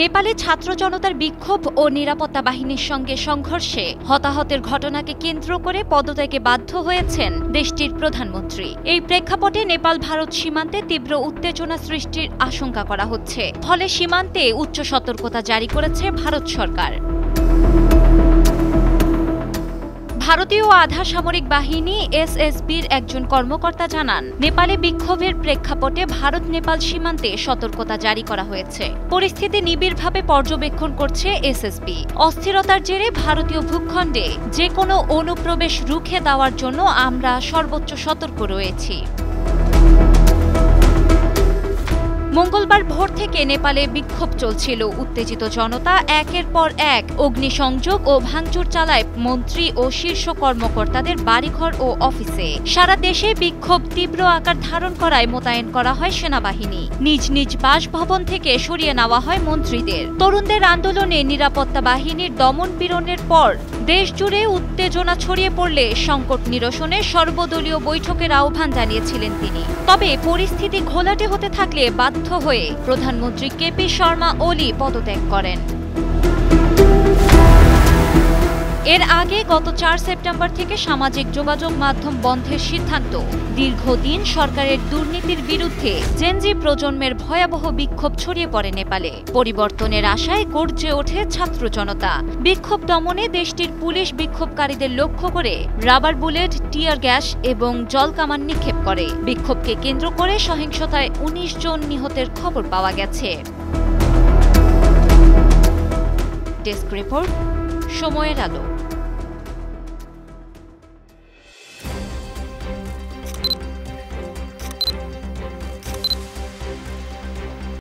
নেপালে ছাত্র জনতার বিক্ষোভ ও নিরাপত্তা বাহিনীর সঙ্গে সংঘর্ষে হতাহতের ঘটনাকে কেন্দ্র করে পদত্যাগে বাধ্য হয়েছেন দেশটির প্রধানমন্ত্রী। এই প্রেক্ষাপটে নেপাল ভারত সীমান্তে তীব্র উত্তেজনা সৃষ্টির আশঙ্কা করা হচ্ছে। ফলে সীমান্তে উচ্চ সতর্কতা জারি করেছে ভারত সরকার। ভারতীয় আধা সামরিক বাহিনী এসএসবির একজন কর্মকর্তা জানান, নেপালে বিক্ষোভের প্রেক্ষাপটে ভারত নেপাল সীমান্তে সতর্কতা জারি করা হয়েছে। পরিস্থিতি নিবিড়ভাবে পর্যবেক্ষণ করছে এসএসবি। অস্থিরতার জেরে ভারতীয় ভূখণ্ডে যে কোনো অনুপ্রবেশ রুখে দেওয়ার জন্য আমরা সর্বোচ্চ সতর্ক রয়েছি। মঙ্গলবার ভোর থেকে নেপালে বিক্ষোভ চলছিল। উত্তেজিত জনতা একের পর এক অগ্নিসংযোগ ও ভাঙচুর চালায় মন্ত্রী ও শীর্ষ কর্মকর্তাদের বাড়িঘর ও অফিসে। সারা দেশে বিক্ষোভ তীব্র আকার ধারণ করায় মোতায়েন করা হয় সেনাবাহিনী। নিজ নিজ বাসভবন থেকে সরিয়ে নেওয়া হয় মন্ত্রীদের। তরুণদের আন্দোলনে নিরাপত্তা বাহিনীর দমন পীড়নের পর দেশজুড়ে উত্তেজনা ছড়িয়ে পড়লে সংকট নিরসনে সর্বদলীয় বৈঠকের আহ্বান জানিয়েছিলেন তিনি। তবে পরিস্থিতি ঘোলাটে হতে থাকলে বাধ্য হয়ে প্রধানমন্ত্রী কেপি শর্মা ওলি পদত্যাগ করেন। এর আগে গত ৪ সেপ্টেম্বর থেকে সামাজিক যোগাযোগ মাধ্যম বন্ধের সিদ্ধান্ত। দীর্ঘদিন সরকারের দুর্নীতির বিরুদ্ধে জেনজি প্রজন্মের ভয়াবহ বিক্ষোভ ছড়িয়ে পড়ে নেপালে। পরিবর্তনের আশায় গর্জে ওঠে ছাত্র জনতা। বিক্ষোভ দমনে দেশটির পুলিশ বিক্ষোভকারীদের লক্ষ্য করে রাবার বুলেট, টিয়ার গ্যাস এবং জলকামান নিক্ষেপ করে। বিক্ষোভকে কেন্দ্র করে সহিংসতায় ১৯ জন নিহতের খবর পাওয়া গেছে। ডেস্ক রিপোর্ট, সময়ের আলো।